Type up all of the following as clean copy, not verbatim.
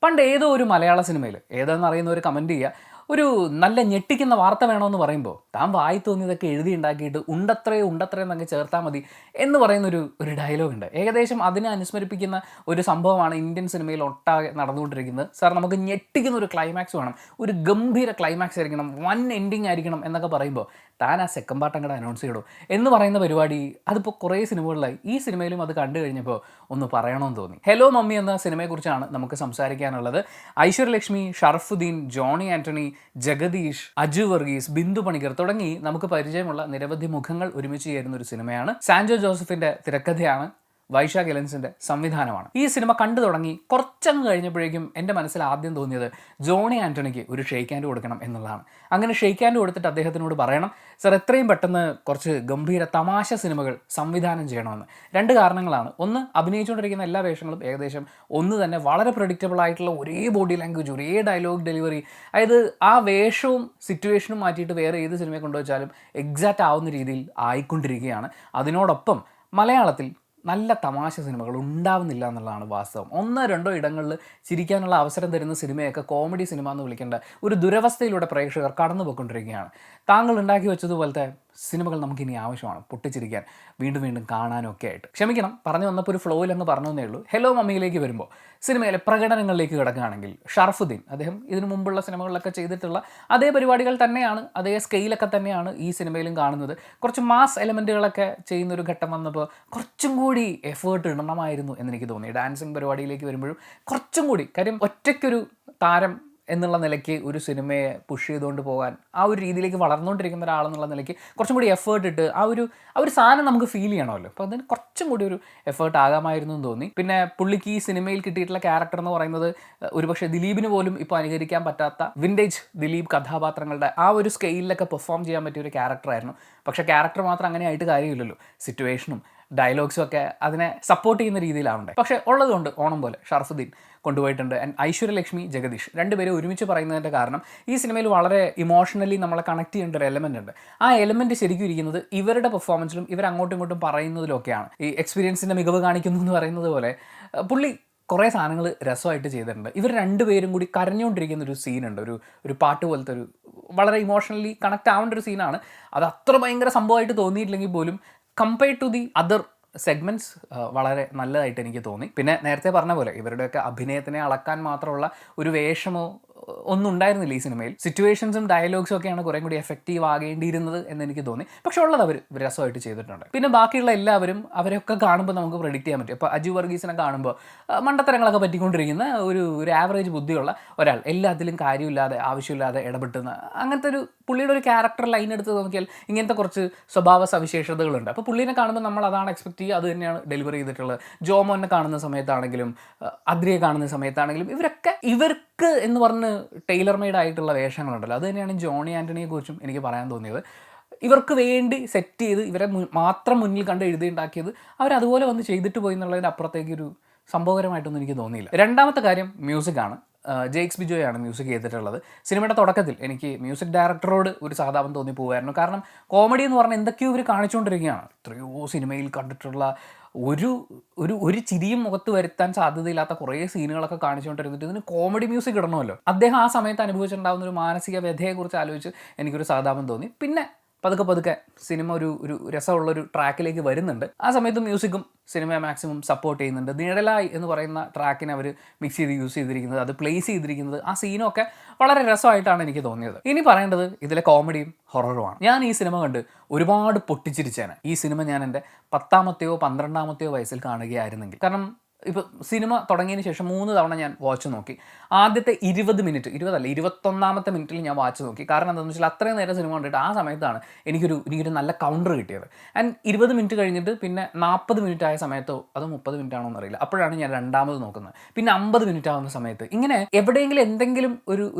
പണ്ട് ഏതോ ഒരു മലയാള സിനിമയിൽ ഏതാണെന്ന് ഒരു കമൻറ്റ് ചെയ്യുക. ഒരു നല്ല ഞെട്ടിക്കുന്ന വാർത്ത വേണമെന്ന് പറയുമ്പോൾ താൻ വായി തോന്നിയതൊക്കെ എഴുതി ഉണ്ടാക്കിയിട്ട് ഉണ്ടത്രേ ഉണ്ടത്രേ എന്നങ്ങ് ചേർത്താൽ മതി എന്ന് പറയുന്നൊരു ഡയലോഗ് ഉണ്ട്. ഏകദേശം അതിനെ അനുസ്മരിപ്പിക്കുന്ന ഒരു സംഭവമാണ് ഇന്ത്യൻ സിനിമയിൽ ഒട്ടാകെ നടന്നുകൊണ്ടിരിക്കുന്നത്. സാർ, നമുക്ക് ഞെട്ടിക്കുന്ന ഒരു ക്ലൈമാക്സ് വേണം, ഒരു ഗംഭീര ക്ലൈമാക്സ് ആയിരിക്കണം, വൺ എൻഡിങ് ആയിരിക്കണം എന്നൊക്കെ പറയുമ്പോൾ താൻ ആ സെക്കൻഡ് പാർട്ട് അങ്ങോട്ട് അനൗൺസ് ചെയ്യടോ എന്ന് പറയുന്ന പരിപാടി അതിപ്പോൾ കുറേ സിനിമകളിലായി. ഈ സിനിമയിലും അത് കണ്ടു കഴിഞ്ഞപ്പോൾ ഒന്ന് പറയണമെന്ന് തോന്നി. ഹലോ മമ്മി എന്ന സിനിമയെക്കുറിച്ചാണ് നമുക്ക് സംസാരിക്കാനുള്ളത്. ഐശ്വര്യലക്ഷ്മി, ഷറഫുദ്ദീൻ, ജോണി ആൻ്റണി, ജഗദീഷ്, അജു വർഗീസ്, ബിന്ദു പണിക്കർ തുടങ്ങി നമുക്ക് പരിചയമുള്ള നിരവധി മുഖങ്ങൾ ഒരുമിച്ച് ചേരുന്ന ഒരു സിനിമയാണ്. സാൻജോ ജോസഫിൻ്റെ തിരക്കഥയാണ്, വൈശാഖ് എലൻസിൻ്റെ സംവിധാനമാണ്. ഈ സിനിമ കണ്ടു തുടങ്ങി കുറച്ചങ്ങ് കഴിഞ്ഞപ്പോഴേക്കും എൻ്റെ മനസ്സിൽ ആദ്യം തോന്നിയത് ജോണി ആൻ്റണിക്ക് ഒരു ഷെയ്ക്ക് ഹാൻഡ് കൊടുക്കണം എന്നുള്ളതാണ്. അങ്ങനെ ഷെയ്ക്ക് ഹാൻഡ് കൊടുത്തിട്ട് അദ്ദേഹത്തിനോട് പറയണം, സർ എത്രയും പെട്ടെന്ന് കുറച്ച് ഗംഭീര തമാശ സിനിമകൾ സംവിധാനം ചെയ്യണമെന്ന്. രണ്ട് കാരണങ്ങളാണ്. ഒന്ന്, അഭിനയിച്ചുകൊണ്ടിരിക്കുന്ന എല്ലാ വേഷങ്ങളും ഏകദേശം ഒന്ന് തന്നെ, വളരെ പ്രഡിക്റ്റബിൾ ആയിട്ടുള്ള ഒരേ ബോഡി ലാംഗ്വേജ്, ഒരേ ഡയലോഗ് ഡെലിവറി. അതായത് ആ വേഷവും സിറ്റുവേഷനും മാറ്റിയിട്ട് വേറെ ഏത് സിനിമയെ കൊണ്ടുവച്ചാലും എക്സാക്റ്റ് ആവുന്ന രീതിയിൽ ആയിക്കൊണ്ടിരിക്കുകയാണ്. അതിനോടൊപ്പം മലയാളത്തിൽ നല്ല തമാശ സിനിമകൾ ഉണ്ടാവുന്നില്ല എന്നുള്ളതാണ് വാസ്തവം. ഒന്നോ രണ്ടോ ഇടങ്ങളിൽ ചിരിക്കാനുള്ള അവസരം തരുന്ന സിനിമയൊക്കെ കോമഡി സിനിമ എന്ന് വിളിക്കേണ്ട ഒരു ദുരവസ്ഥയിലൂടെ പ്രേക്ഷകർ കടന്നു പോയിക്കൊണ്ടിരിക്കുകയാണ്. താങ്കൾ ഉണ്ടാക്കി വെച്ചതുപോലത്തെ സിനിമകൾ നമുക്കിനി ആവശ്യമാണ്, പൊട്ടിച്ചിരിക്കാൻ, വീണ്ടും വീണ്ടും കാണാനും ഒക്കെ ആയിട്ട്. ക്ഷമിക്കണം, പറഞ്ഞു വന്നപ്പോൾ ഒരു ഫ്ലോയിൽ അങ്ങ് പറഞ്ഞതേ ഉള്ളൂ. ഹലോ മമ്മിയിലേക്ക് വരുമ്പോൾ സിനിമയിലെ പ്രകടനങ്ങളിലേക്ക് കിടക്കുകയാണെങ്കിൽ ഷറഫുദ്ദീൻ അദ്ദേഹം ഇതിനു മുമ്പുള്ള സിനിമകളിലൊക്കെ ചെയ്തിട്ടുള്ള അതേ പരിപാടികൾ തന്നെയാണ്, അതേ സ്കെയിലൊക്കെ തന്നെയാണ് ഈ സിനിമയിലും കാണുന്നത്. കുറച്ച് മാസ് എലമെൻറ്റുകളൊക്കെ ചെയ്യുന്നൊരു ഘട്ടം വന്നപ്പോൾ കുറച്ചും കൂടി എഫേർട്ട് ഇടണമായിരുന്നു എന്നെനിക്ക് തോന്നി. ഡാൻസിങ് പരിപാടിയിലേക്ക് വരുമ്പോഴും കുറച്ചും കൂടി, കാര്യം ഒറ്റയ്ക്കൊരു താരം എന്നുള്ള നിലയ്ക്ക് ഒരു സിനിമയെ പുഷ് ചെയ്തുകൊണ്ട് പോകാൻ, ആ ഒരു രീതിയിലേക്ക് വളർന്നുകൊണ്ടിരിക്കുന്ന ഒരാളെന്നുള്ള നിലയ്ക്ക് കുറച്ചും കൂടി എഫേർട്ട് ഇട്ട് ആ ഒരു സാധനം നമുക്ക് ഫീൽ ചെയ്യണമല്ലോ. അപ്പോൾ അതിന് കുറച്ചും കൂടി ഒരു എഫേർട്ട് ആകാമായിരുന്നു എന്ന് തോന്നി. പിന്നെ പുള്ളിക്ക് ഈ സിനിമയിൽ കിട്ടിയിട്ടുള്ള ക്യാരക്ടർ എന്ന് പറയുന്നത് ഒരുപക്ഷെ ദിലീപിന് പോലും ഇപ്പോൾ അനുകരിക്കാൻ പറ്റാത്ത വിൻറ്റേജ് ദിലീപ് കഥാപാത്രങ്ങളുടെ ആ ഒരു സ്കെയിലിലൊക്കെ പെർഫോം ചെയ്യാൻ പറ്റിയ ഒരു ക്യാരക്ടറായിരുന്നു. പക്ഷേ ക്യാരക്ടർ മാത്രം അങ്ങനെ ആയിട്ട് കാര്യമില്ലല്ലോ, സിറ്റുവേഷനും ഡയലോഗ്സും ഒക്കെ അതിനെ സപ്പോർട്ട് ചെയ്യുന്ന രീതിയിലാവണ്ടേ. പക്ഷേ ഉള്ളതുകൊണ്ട് ഓണം പോലെ ഷറഫുദ്ദീൻ കൊണ്ടുപോയിട്ടുണ്ട്. ആൻഡ് ഐശ്വര്യലക്ഷ്മി, ജഗദീഷ് രണ്ടുപേരും ഒരുമിച്ച് പറയുന്നതിൻ്റെ കാരണം ഈ സിനിമയിൽ വളരെ ഇമോഷണലി നമ്മളെ കണക്ട് ചെയ്യേണ്ട ഒരു എലമെൻ്റ് ഉണ്ട്. ആ എലമെൻറ്റ് ശരിക്കും ഇരിക്കുന്നത് ഇവരുടെ പെർഫോമൻസിലും ഇവർ അങ്ങോട്ടും ഇങ്ങോട്ടും പറയുന്നതിലൊക്കെയാണ്. ഈ എക്സ്പീരിയൻസിൻ്റെ മികവ് കാണിക്കുന്നു എന്ന് പറയുന്നത് പോലെ പുള്ളി കുറേ സാധനങ്ങൾ രസമായിട്ട് ചെയ്തിട്ടുണ്ട്. ഇവർ രണ്ടുപേരും കൂടി കരഞ്ഞുകൊണ്ടിരിക്കുന്ന ഒരു സീനുണ്ട്, ഒരു പാട്ട് പോലത്തെ ഒരു വളരെ ഇമോഷണലി കണക്ട് ആവേണ്ട ഒരു സീനാണ്. അത് അത്ര ഭയങ്കര സംഭവമായിട്ട് തോന്നിയിട്ടില്ലെങ്കിൽ പോലും compared to the other segments വളരെ നല്ലതായിട്ട് എനിക്ക് തോന്നി. പിന്നെ നേരത്തെ പറഞ്ഞ പോലെ ഇവരുടെയൊക്കെ അഭിനയത്തിനെ അളക്കാൻ മാത്രമുള്ള ഒരു വേഷമോ ഒന്നും ഉണ്ടായിരുന്നില്ല ഈ സിനിമയിൽ. സിറ്റുവേഷൻസും ഡയലോഗ്സും ഒക്കെയാണ് കുറേ കൂടി എഫക്റ്റീവ് ആകേണ്ടിയിരുന്നത് എന്ന് എനിക്ക് തോന്നി. പക്ഷെ ഉള്ളത് അവർ രസമായിട്ട് ചെയ്തിട്ടുണ്ട്. പിന്നെ ബാക്കിയുള്ള എല്ലാവരും അവരൊക്കെ കാണുമ്പോൾ നമുക്ക് പ്രെഡിക്റ്റ് ചെയ്യാൻ പറ്റും. ഇപ്പോൾ അജു വർഗീസിനെ കാണുമ്പോൾ മണ്ടത്തരങ്ങളൊക്കെ പറ്റിക്കൊണ്ടിരിക്കുന്ന ഒരു ആവറേജ് ബുദ്ധിയുള്ള ഒരാൾ, എല്ലാത്തിലും കാര്യമില്ലാതെ ആവശ്യമില്ലാതെ ഇടപെട്ടുന്ന അങ്ങനത്തെ ഒരു പുള്ളിയുടെ ഒരു ക്യാരക്ടർ ലൈൻ എടുത്ത് നോക്കിയാൽ ഇങ്ങനത്തെ കുറച്ച് സ്വഭാവ സവിശേഷതകളുണ്ട്. അപ്പോൾ പുള്ളിനെ കാണുമ്പോൾ നമ്മൾ അതാണ് എക്സ്പെക്ട് ചെയ്യുക, അത് തന്നെയാണ് ഡെലിവറി ചെയ്തിട്ടുള്ളത്. ജോമോനെ കാണുന്ന സമയത്താണെങ്കിലും അദ്രിയെ കാണുന്ന സമയത്താണെങ്കിലും ഇവർക്ക് എന്ന് പറഞ്ഞ് ടൈലർ മെയ്ഡ് ആയിട്ടുള്ള വേഷങ്ങളുണ്ടല്ലോ, അത് തന്നെയാണ് ജോണി ആൻ്റണിയെക്കുറിച്ചും എനിക്ക് പറയാൻ തോന്നിയത്. ഇവർക്ക് വേണ്ടി സെറ്റ് ചെയ്ത് ഇവരെ മാത്രം മുന്നിൽ കണ്ട് എഴുതിയുണ്ടാക്കിയത് അവരതുപോലെ വന്ന് ചെയ്തിട്ട് പോയി എന്നുള്ളതിൻ്റെ അപ്പുറത്തേക്കൊരു സംഭവകരമായിട്ടൊന്നും എനിക്ക് തോന്നിയില്ല. രണ്ടാമത്തെ കാര്യം മ്യൂസിക്കാണ്. ജെയ്ക്സ് ബിജോയാണ് മ്യൂസിക് ചെയ്തിട്ടുള്ളത്. സിനിമയുടെ തുടക്കത്തിൽ എനിക്ക് മ്യൂസിക് ഡയറക്ടറോട് ഒരു സഹതാപം തോന്നിപ്പോകുമായിരുന്നു. കാരണം കോമഡി എന്ന് പറഞ്ഞാൽ എന്തൊക്കെയോ ഇവർ കാണിച്ചുകൊണ്ടിരിക്കുകയാണ്. എത്രയോ സിനിമയിൽ കണ്ടിട്ടുള്ള ഒരു ചിരിയും മുഖത്ത് വരുത്താൻ സാധ്യതയില്ലാത്ത കുറേ സീനുകളൊക്കെ കാണിച്ചുകൊണ്ടിരുന്നിട്ട് ഇതിന് കോമഡി മ്യൂസിക് ഇടണമല്ലോ. അദ്ദേഹം ആ സമയത്ത് അനുഭവിച്ചിട്ടുണ്ടാകുന്ന ഒരു മാനസിക വ്യഥയെക്കുറിച്ച് ആലോചിച്ച് എനിക്കൊരു സഹതാപം തോന്നി. പിന്നെ പതുക്കെ സിനിമ ഒരു രസമുള്ളൊരു ട്രാക്കിലേക്ക് വരുന്നുണ്ട്. ആ സമയത്ത് മ്യൂസിക്കും സിനിമയെ മാക്സിമം സപ്പോർട്ട് ചെയ്യുന്നുണ്ട്. നിഴലായി എന്ന് പറയുന്ന ട്രാക്കിനെ അവർ മിക്സ് ചെയ്ത് യൂസ് ചെയ്തിരിക്കുന്നത്, അത് പ്ലേസ് ചെയ്തിരിക്കുന്നത്, ആ സീനൊക്കെ വളരെ രസമായിട്ടാണ് എനിക്ക് തോന്നിയത്. ഇനി പറയേണ്ടത് ഇതിലെ കോമഡിയും ഹൊററുമാണ്. ഞാൻ ഈ സിനിമ കണ്ട് ഒരുപാട് പൊട്ടിച്ചിരിച്ചേനെ. ഈ സിനിമ ഞാൻ എൻ്റെ 10ാമത്തെയോ 12ാമത്തെയോ വയസ്സിൽ കാണുകയായിരുന്നെങ്കിൽ. കാരണം ഇപ്പോൾ സിനിമ തുടങ്ങിയതിന് ശേഷം 3 തവണ ഞാൻ വാച്ച് നോക്കി. ആദ്യത്തെ 20 മിനിറ്റ്, 21ാമത്തെ മിനിറ്റിൽ ഞാൻ വാച്ച് നോക്കി. കാരണം എന്താണെന്ന് വെച്ചാൽ അത്രയും നേരം സിനിമ കണ്ടിട്ട് ആ സമയത്താണ് എനിക്കൊരു നല്ല കൗണ്ടർ കിട്ടിയത്. ആൻഡ് 20 മിനിറ്റ് കഴിഞ്ഞിട്ട് പിന്നെ 40 മിനിറ്റ് ആയ സമയത്തോ അതോ 30 മിനിറ്റ് ആണോ എന്നറിയില്ല, അപ്പോഴാണ് ഞാൻ രണ്ടാമത് നോക്കുന്നത്. പിന്നെ 50 മിനിറ്റ് ആവുന്ന സമയത്ത് ഇങ്ങനെ എവിടെയെങ്കിലും എന്തെങ്കിലും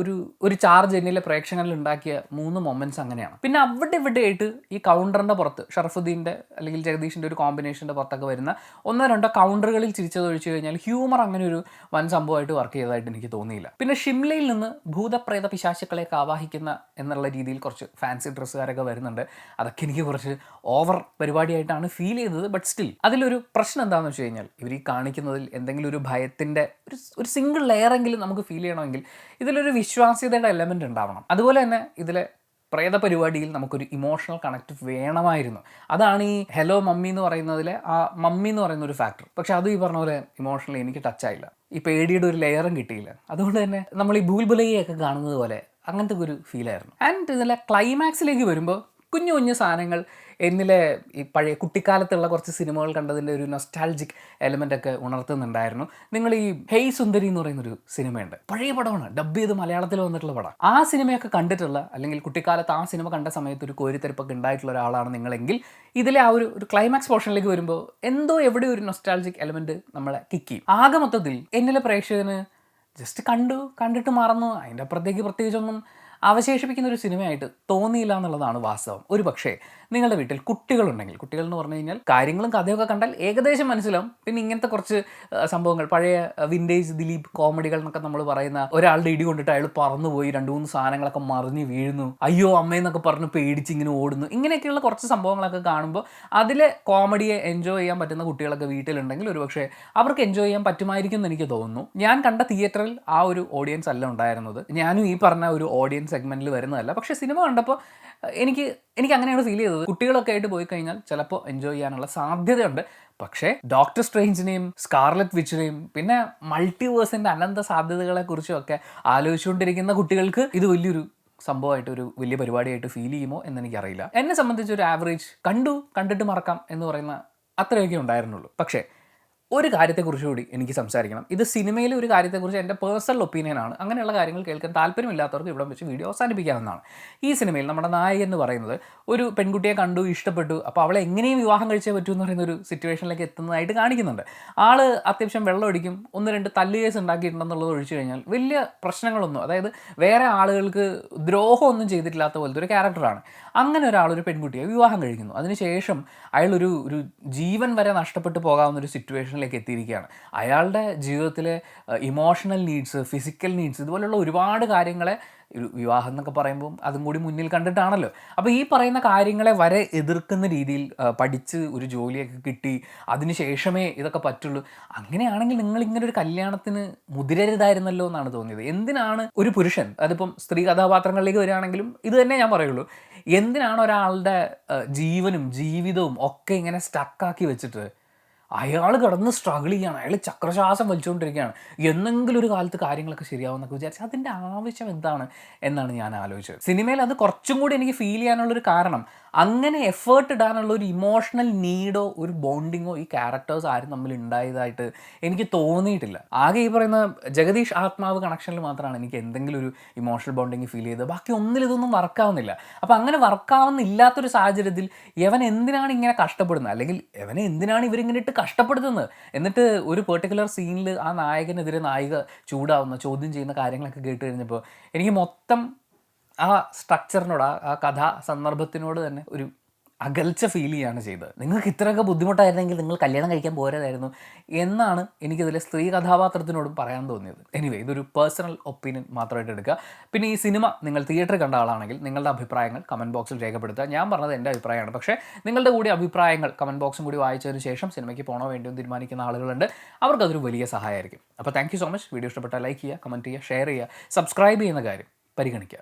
ഒരു ചാർജ് എന്നിലെ പ്രേക്ഷകരിൽ ഉണ്ടാക്കിയ 3 മൊമെൻറ്റ്സ് അങ്ങനെയാണ്. പിന്നെ ഇവിടെയായിട്ട് ഈ കൗണ്ടറിൻ്റെ പുറത്ത് ഷറഫുദ്ദീൻ്റെ അല്ലെങ്കിൽ ജഗദീഷിൻ്റെ ഒരു കോമ്പിനേഷൻ്റെ പുറത്തൊക്കെ വരുന്ന 1-2 കൗണ്ടറുകളിൽ ചിരിച്ചത് ഒഴിച്ചു കഴിഞ്ഞാൽ ഹ്യൂമർ അങ്ങനെ ഒരു വൻ സംഭവമായിട്ട് വർക്ക് ചെയ്തതായിട്ട് എനിക്ക് തോന്നിയില്ല. പിന്നെ ഷിംലയിൽ നിന്ന് ഭൂതപ്രേത പിശാചുക്കളെയൊക്കെ ആവാഹിക്കുന്ന എന്നുള്ള രീതിയിൽ കുറച്ച് ഫാൻസി ഡ്രസ്സുകാരൊക്കെ വരുന്നുണ്ട്. അതൊക്കെ എനിക്ക് കുറച്ച് ഓവർ പരിപാടിയായിട്ടാണ് ഫീൽ ചെയ്തത്. ബട്ട് സ്റ്റിൽ അതിലൊരു പ്രശ്നം എന്താണെന്ന് വെച്ച് കഴിഞ്ഞാൽ ഇവർ ഈ കാണിക്കുന്നതിൽ എന്തെങ്കിലും ഒരു ഭയത്തിൻ്റെ ഒരു സിംഗിൾ ലെയറെങ്കിലും നമുക്ക് ഫീൽ ചെയ്യണമെങ്കിൽ ഇതിലൊരു വിശ്വാസ്യതയുടെ എലമെൻ്റ് ഉണ്ടാവണം. അതുപോലെ തന്നെ ഇതിലെ പ്രേത പരിപാടിയിൽ നമുക്കൊരു ഇമോഷണൽ കണക്റ്റ് വേണമായിരുന്നു. അതാണ് ഈ ഹലോ മമ്മി എന്ന് പറയുന്നതിലെ ആ മമ്മി എന്ന് പറയുന്ന ഒരു ഫാക്ടർ. പക്ഷെ അത് ഈ പറഞ്ഞ പോലെ ഇമോഷണലി എനിക്ക് ടച്ചായില്ല. ഈ പേടിയുടെ ഒരു ലെയറും കിട്ടിയില്ല. അതുകൊണ്ട് തന്നെ നമ്മൾ ഈ ഭൂൽബുലയൊക്കെ കാണുന്നത് പോലെ അങ്ങനത്തെ ഒരു ഫീലായിരുന്നു. ആൻഡ് ഇതിലെ ക്ലൈമാക്സിലേക്ക് വരുമ്പോൾ കുഞ്ഞു കുഞ്ഞു സാധനങ്ങൾ എന്നിലെ ഈ പഴയ കുട്ടിക്കാലത്തുള്ള കുറച്ച് സിനിമകൾ കണ്ടതിൻ്റെ ഒരു നൊസ്റ്റാൾജിക് എലമെൻ്റൊക്കെ ഉണർത്തുന്നുണ്ടായിരുന്നു. നിങ്ങൾ ഈ ഹേയ് സുന്ദരി എന്ന് പറയുന്നൊരു സിനിമയുണ്ട്, പഴയ പടമാണ്, ഡബ് ചെയ്ത് മലയാളത്തിൽ വന്നിട്ടുള്ള പടം. ആ സിനിമയൊക്കെ കണ്ടിട്ടുള്ള അല്ലെങ്കിൽ കുട്ടിക്കാലത്ത് ആ സിനിമ കണ്ട സമയത്ത് ഒരു കോരിത്തെരിപ്പൊക്കെ ഉണ്ടായിട്ടുള്ള ഒരാളാണ് നിങ്ങളെങ്കിൽ ഇതിലെ ആ ഒരു ക്ലൈമാക്സ് പോർഷനിലേക്ക് വരുമ്പോൾ എന്തോ എവിടെ ഒരു നൊസ്റ്റാൾജിക് എലമെൻറ്റ് നമ്മളെ കിക്ക് ചെയ്യും. ആകെ മൊത്തത്തിൽ എന്നിലെ പ്രേക്ഷകന് ജസ്റ്റ് കണ്ടിട്ട് മറന്നു, അതിൻ്റെ അപ്പുറത്തേക്ക് പ്രത്യേകിച്ചൊന്നും അവശേഷിപ്പിക്കുന്ന ഒരു സിനിമയായിട്ട് തോന്നിയില്ല എന്നുള്ളതാണ് വാസ്തവം. ഒരു പക്ഷേ നിങ്ങളുടെ വീട്ടിൽ കുട്ടികളുണ്ടെങ്കിൽ, കുട്ടികൾ എന്ന് പറഞ്ഞു കഴിഞ്ഞാൽ കാര്യങ്ങളും കഥയൊക്കെ കണ്ടാൽ ഏകദേശം മനസ്സിലാവും. പിന്നെ ഇങ്ങനത്തെ കുറച്ച് സംഭവങ്ങൾ, പഴയ വിൻറ്റേജ് ദിലീപ് കോമഡികൾ എന്നൊക്കെ നമ്മൾ പറയുന്ന, ഒരാളുടെ ഇടി കൊണ്ടിട്ട് അയാൾ പറന്നുപോയി 2-3 സാധനങ്ങളൊക്കെ മറിഞ്ഞ് വീഴുന്നു, അയ്യോ അമ്മയെന്നൊക്കെ പറഞ്ഞ് പേടിച്ച് ഇങ്ങനെ ഓടുന്നു, ഇങ്ങനെയൊക്കെയുള്ള കുറച്ച് സംഭവങ്ങളൊക്കെ കാണുമ്പോൾ അതിലെ കോമഡിയെ എൻജോയ് ചെയ്യാൻ പറ്റുന്ന കുട്ടികളൊക്കെ വീട്ടിലുണ്ടെങ്കിൽ ഒരുപക്ഷെ അവർക്ക് എൻജോയ് ചെയ്യാൻ പറ്റുമായിരിക്കും എന്ന് എനിക്ക് തോന്നുന്നു. ഞാൻ കണ്ട തിയേറ്ററിൽ ആ ഒരു ഓഡിയൻസ് അല്ല ഉണ്ടായിരുന്നത്. ഞാനും ഈ പറഞ്ഞ ഒരു ഓഡിയൻസ് സെഗ്മെൻറ്റിൽ വരുന്നതല്ല. പക്ഷേ സിനിമ കണ്ടപ്പോൾ എനിക്ക് അങ്ങനെയാണ് ഫീൽ ചെയ്തത്. കുട്ടികളൊക്കെ ആയിട്ട് പോയി കഴിഞ്ഞാൽ ചിലപ്പോൾ എൻജോയ് ചെയ്യാനുള്ള സാധ്യതയുണ്ട്. പക്ഷേ ഡോക്ടർ സ്ട്രേഞ്ചിനെയും സ്കാർലറ്റ് വിച്ചിനെയും പിന്നെ മൾട്ടിവേഴ്സിൻ്റെ അനന്ത സാധ്യതകളെക്കുറിച്ചും ഒക്കെ ആലോചിച്ചുകൊണ്ടിരിക്കുന്ന കുട്ടികൾക്ക് ഇത് വലിയൊരു സംഭവമായിട്ട്, ഒരു വലിയ പരിപാടിയായിട്ട് ഫീൽ ചെയ്യുമോ എന്നെനിക്കറിയില്ല. എന്നെ സംബന്ധിച്ച് ഒരു ആവറേജ് കണ്ടിട്ട് മറക്കാം എന്ന് പറയുന്ന അത്രയൊക്കെ ഉണ്ടായിരുന്നുള്ളൂ. പക്ഷേ ഒരു കാര്യത്തെക്കുറിച്ച് കൂടി എനിക്ക് സംസാരിക്കണം. ഇത് സിനിമയിലെ ഒരു കാര്യത്തെക്കുറിച്ച് എൻ്റെ പേഴ്സണൽ ഒപ്പീനിയനാണ്. അങ്ങനെയുള്ള കാര്യങ്ങൾ കേൾക്കാൻ താല്പര്യമില്ലാത്തവർക്ക് ഇവിടെ വെച്ച് വീഡിയോ അവസാനിപ്പിക്കാവുന്നതാണ്. ഈ സിനിമയിൽ നമ്മുടെ നായകൻ എന്ന് പറയുന്നത് ഒരു പെൺകുട്ടിയെ കണ്ടു, ഇഷ്ടപ്പെട്ടു, അപ്പോൾ അവളെ എങ്ങനെയും വിവാഹം കഴിച്ചേ പറ്റൂ എന്ന് പറയുന്ന ഒരു സിറ്റുവേഷനിലേക്ക് എത്തുന്നതായിട്ട് കാണിക്കുന്നുണ്ട്. ആൾ അത്യാവശ്യം വെള്ളം അടിക്കും, 1-2 തല്ല് കേസ് ഉണ്ടാക്കിയിട്ടുണ്ടെന്നുള്ളത് ഒഴിച്ചു കഴിഞ്ഞാൽ വലിയ പ്രശ്നങ്ങളൊന്നും, അതായത് വേറെ ആളുകൾക്ക് ദ്രോഹമൊന്നും ചെയ്തിട്ടില്ലാത്ത പോലത്തെ ഒരു ക്യാരക്ടറാണ്. അങ്ങനെ ഒരു പെൺകുട്ടിയെ വിവാഹം കഴിക്കുന്നു. അതിനുശേഷം അയാളൊരു ജീവൻ വരെ നഷ്ടപ്പെട്ടു പോകാവുന്ന ഒരു സിറ്റുവേഷനിലേക്ക് എത്തിയിരിക്കുകയാണ്. അയാളുടെ ജീവിതത്തിലെ ഇമോഷണൽ നീഡ്സ്, ഫിസിക്കൽ നീഡ്സ്, ഇതുപോലുള്ള ഒരുപാട് കാര്യങ്ങളെ വിവാഹം എന്നൊക്കെ പറയുമ്പം അതും കൂടി മുന്നിൽ കണ്ടിട്ടാണല്ലോ. അപ്പോൾ ഈ പറയുന്ന കാര്യങ്ങളെ വരെ എതിർക്കുന്ന രീതിയിൽ പഠിച്ച് ഒരു ജോലിയൊക്കെ കിട്ടി അതിന് ശേഷമേ ഇതൊക്കെ പറ്റുള്ളൂ. അങ്ങനെയാണെങ്കിൽ നിങ്ങളിങ്ങനെ ഒരു കല്യാണത്തിന് മുതിരരുതായിരുന്നല്ലോ എന്നാണ് തോന്നിയത്. എന്തിനാണ് ഒരു പുരുഷൻ, അതിപ്പം സ്ത്രീ കഥാപാത്രങ്ങളിലേക്ക് വരികയാണെങ്കിലും ഇത് തന്നെ ഞാൻ പറയുള്ളൂ, എന്തിനാണ് ഒരാളുടെ ജീവനും ജീവിതവും ഒക്കെ ഇങ്ങനെ സ്റ്റക്കാക്കി വെച്ചിട്ട് അയാൾ കിടന്ന് സ്ട്രഗിൾ ചെയ്യാണ്, അയാൾ ചക്രശ്വാസം വലിച്ചുകൊണ്ടിരിക്കുകയാണ്, എന്നെങ്കിലും ഒരു കാലത്ത് കാര്യങ്ങളൊക്കെ ശരിയാവുമെന്നൊക്കെ വിചാരിച്ചാൽ അതിൻ്റെ ആവശ്യം എന്താണ് എന്നാണ് ഞാൻ ആലോചിച്ചത്. സിനിമയിൽ അത് കുറച്ചും കൂടി എനിക്ക് ഫീൽ ചെയ്യാനുള്ളൊരു കാരണം അങ്ങനെ എഫേർട്ട് ഇടാനുള്ള ഒരു ഇമോഷണൽ നീഡോ ഒരു ബോണ്ടിങ്ങോ ഈ ക്യാരക്ടേഴ്സ് ആരും തമ്മിൽ ഉണ്ടായതായിട്ട് എനിക്ക് തോന്നിയിട്ടില്ല. ആകെ ഈ പറയുന്ന ജഗദീഷ് ആത്മാവ് കണക്ഷനിൽ മാത്രമാണ് എനിക്ക് എന്തെങ്കിലും ഒരു ഇമോഷണൽ ബോണ്ടിങ് ഫീൽ ചെയ്തത്. ബാക്കി ഒന്നിലിതൊന്നും വർക്കാവുന്നില്ല. അപ്പോൾ അങ്ങനെ വർക്കാവുന്നില്ലാത്തൊരു സാഹചര്യത്തിൽ യവൻ എന്തിനാണ് ഇങ്ങനെ കഷ്ടപ്പെടുന്നത്, അല്ലെങ്കിൽ യവനെ എന്തിനാണ് ഇവരിങ്ങനെ ഇട്ട് കഷ്ടപ്പെടുത്തുന്നത്? എന്നിട്ട് ഒരു പെർട്ടിക്കുലർ സീനിൽ ആ നായകനെതിരെ നായിക ചൂടാവുന്ന, ചോദ്യം ചെയ്യുന്ന കാര്യങ്ങളൊക്കെ കേട്ട് കഴിഞ്ഞപ്പോൾ എനിക്ക് മൊത്തം ആ സ്ട്രക്ചറിനോട്, ആ കഥാ സന്ദർഭത്തിനോട് തന്നെ ഒരു അകൽച്ച ഫീൽ ചെയ്യാണ് ചെയ്തത്. നിങ്ങൾക്ക് ഇത്രയൊക്കെ ബുദ്ധിമുട്ടായിരുന്നെങ്കിൽ നിങ്ങൾ കല്യാണം കഴിക്കാൻ പോരതായിരുന്നു എന്നാണ് എനിക്കതിലെ സ്ത്രീ കഥാപാത്രത്തിനോടും പറയാൻ തോന്നിയത്. എനിവേ, ഇതൊരു പേഴ്സണൽ ഒപ്പീനിയൻ മാത്രമായിട്ട് എടുക്കുക. പിന്നെ ഈ സിനിമ നിങ്ങൾ തിയേറ്ററിൽ കണ്ട ആളാണെങ്കിൽ നിങ്ങളുടെ അഭിപ്രായങ്ങൾ കമൻറ്റ് ബോക്സിൽ രേഖപ്പെടുത്തുക. ഞാൻ പറഞ്ഞത് എൻ്റെ അഭിപ്രായമാണ്, പക്ഷേ നിങ്ങളുടെ കൂടി അഭിപ്രായങ്ങൾ കമൻറ്റ് ബോക്സും കൂടി വായിച്ചതിന് ശേഷം സിനിമയ്ക്ക് പോകണോ വേണ്ടിയോ തീരുമാനിക്കുന്ന ആളുകളുണ്ട്. അവർക്കതൊരു വലിയ സഹായമായിരിക്കും. അപ്പോൾ thank you so much. Video ഇഷ്ടപ്പെട്ടാൽ ലൈക്ക് ചെയ്യുക, കമൻറ്റ് ചെയ്യുക, ഷെയർ ചെയ്യുക, സബ്സ്ക്രൈബ് ചെയ്യുന്ന കാര്യം പരിഗണിക്കുക.